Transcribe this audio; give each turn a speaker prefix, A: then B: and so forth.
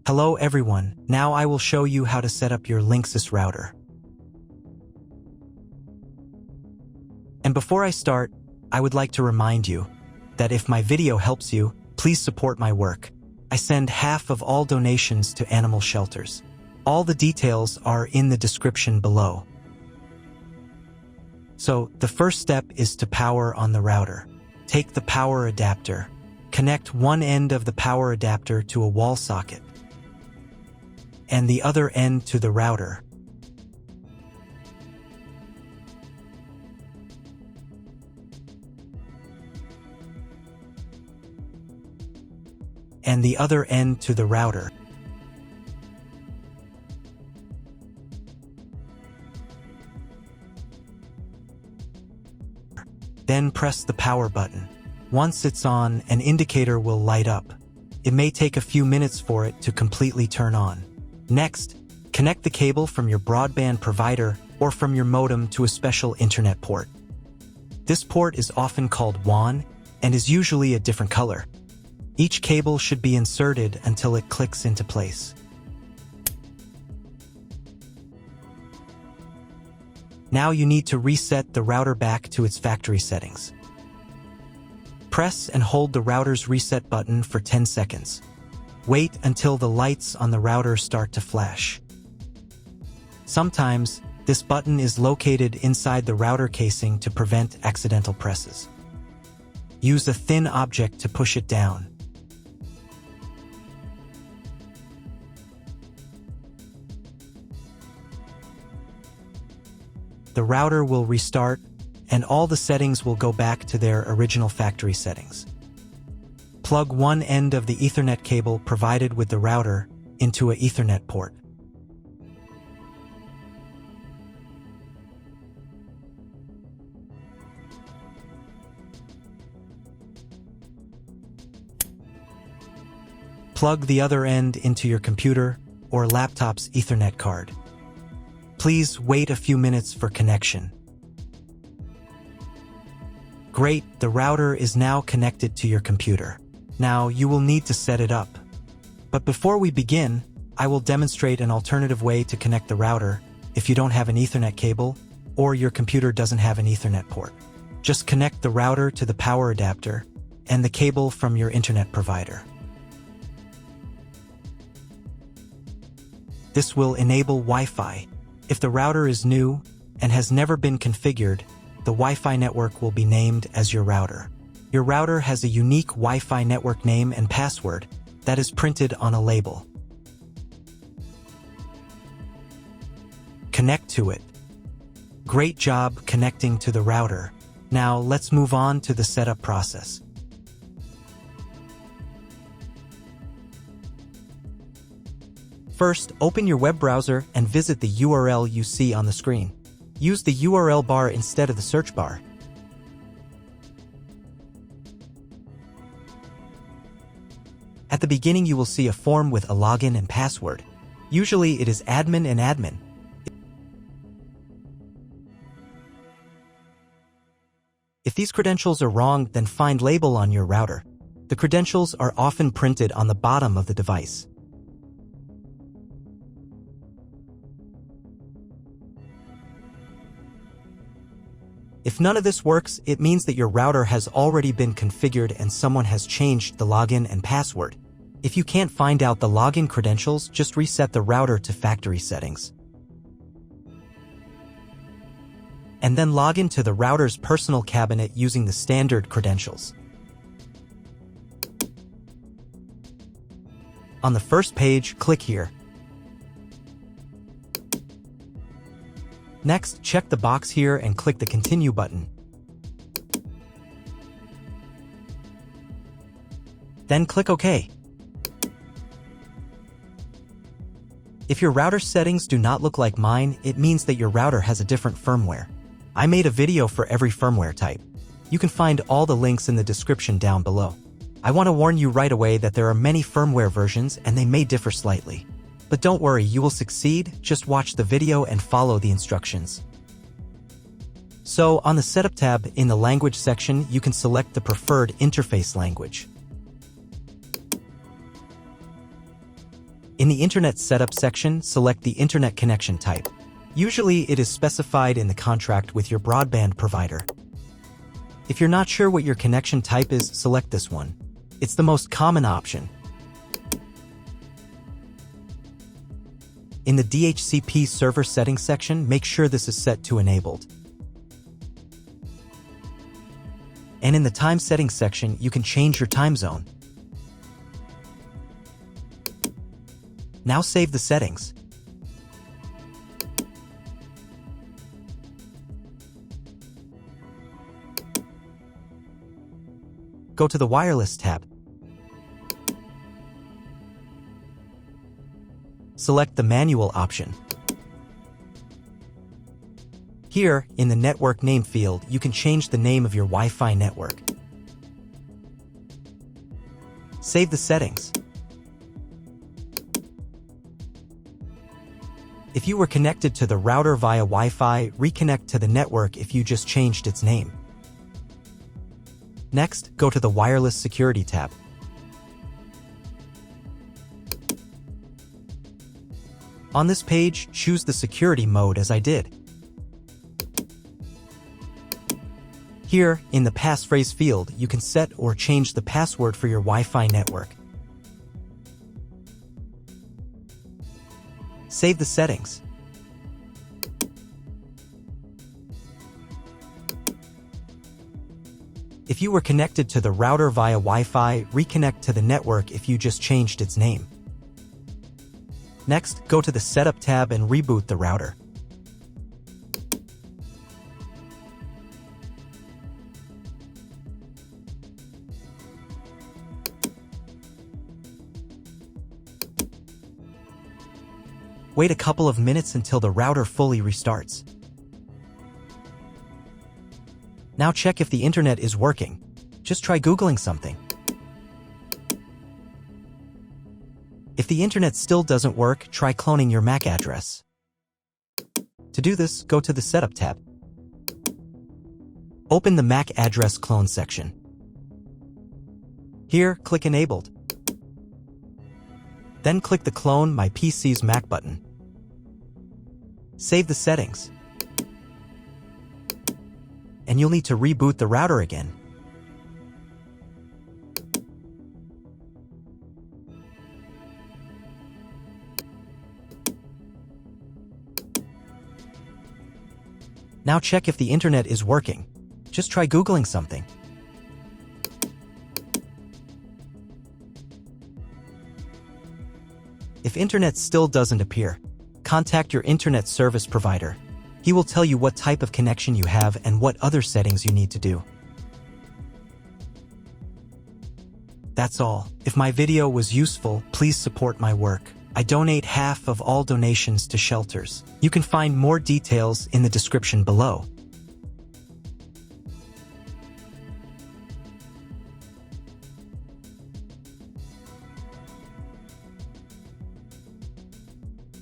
A: Hello everyone, now I will show you how to set up your LINKSYS router. And before I start, I would like to remind you that if my video helps you, please support my work. I send half of all donations to animal shelters. All the details are in the description below. So, the first step is to power on the router. Take the power adapter. Connect one end of the power adapter to a wall socket and the other end to the router. And the other end to the router. Then press the power button. Once it's on, an indicator will light up. It may take a few minutes for it to completely turn on. Next, connect the cable from your broadband provider or from your modem to a special internet port. This port is often called WAN and is usually a different color. Each cable should be inserted until it clicks into place. Now you need to reset the router back to its factory settings. Press and hold the router's reset button for 10 seconds. Wait until the lights on the router start to flash. Sometimes, this button is located inside the router casing to prevent accidental presses. Use a thin object to push it down. The router will restart, and all the settings will go back to their original factory settings. Plug one end of the Ethernet cable provided with the router into an Ethernet port. Plug the other end into your computer or laptop's Ethernet card. Please wait a few minutes for connection. Great, the router is now connected to your computer. Now you will need to set it up. But before we begin, I will demonstrate an alternative way to connect the router if you don't have an Ethernet cable or your computer doesn't have an Ethernet port. Just connect the router to the power adapter and the cable from your internet provider. This will enable Wi-Fi. If the router is new and has never been configured, the Wi-Fi network will be named as your router. Your router has a unique Wi-Fi network name and password that is printed on a label. Connect to it. Great job connecting to the router. Now let's move on to the setup process. First, open your web browser and visit the URL you see on the screen. Use the URL bar instead of the search bar. At the beginning, you will see a form with a login and password. Usually, it is admin and admin. If these credentials are wrong, then find label on your router. The credentials are often printed on the bottom of the device. If none of this works, it means that your router has already been configured and someone has changed the login and password. If you can't find out the login credentials, just reset the router to factory settings. And then log into the router's personal cabinet using the standard credentials. On the first page, click here. Next, check the box here and click the Continue button. Then click OK. If your router settings do not look like mine, it means that your router has a different firmware. I made a video for every firmware type. You can find all the links in the description down below. I want to warn you right away that there are many firmware versions and they may differ slightly. But don't worry, you will succeed. Just watch the video and follow the instructions. So, on the Setup tab in the Language section, you can select the preferred interface language. In the Internet Setup section, select the Internet connection type. Usually, it is specified in the contract with your broadband provider. If you're not sure what your connection type is, select this one. It's the most common option. In the DHCP server settings section, make sure this is set to enabled. And in the time settings section, you can change your time zone. Now save the settings. Go to the Wireless tab. Select the Manual option. Here, in the Network Name field, you can change the name of your Wi-Fi network. Save the settings. If you were connected to the router via Wi-Fi, reconnect to the network if you just changed its name. Next, go to the Wireless Security tab. On this page, choose the security mode as I did. Here, in the passphrase field, you can set or change the password for your Wi-Fi network. Save the settings. If you were connected to the router via Wi-Fi, reconnect to the network if you just changed its name. Next, go to the Setup tab and reboot the router. Wait a couple of minutes until the router fully restarts. Now check if the internet is working. Just try Googling something. If the internet still doesn't work, try cloning your MAC address. To do this, go to the Setup tab. Open the MAC address clone section. Here, click Enabled. Then click the Clone My PC's MAC button. Save the settings. And you'll need to reboot the router again. Now check if the internet is working. Just try Googling something. If internet still doesn't appear, contact your internet service provider. He will tell you what type of connection you have and what other settings you need to do. That's all. If my video was useful, please support my work. I donate half of all donations to shelters. You can find more details in the description below.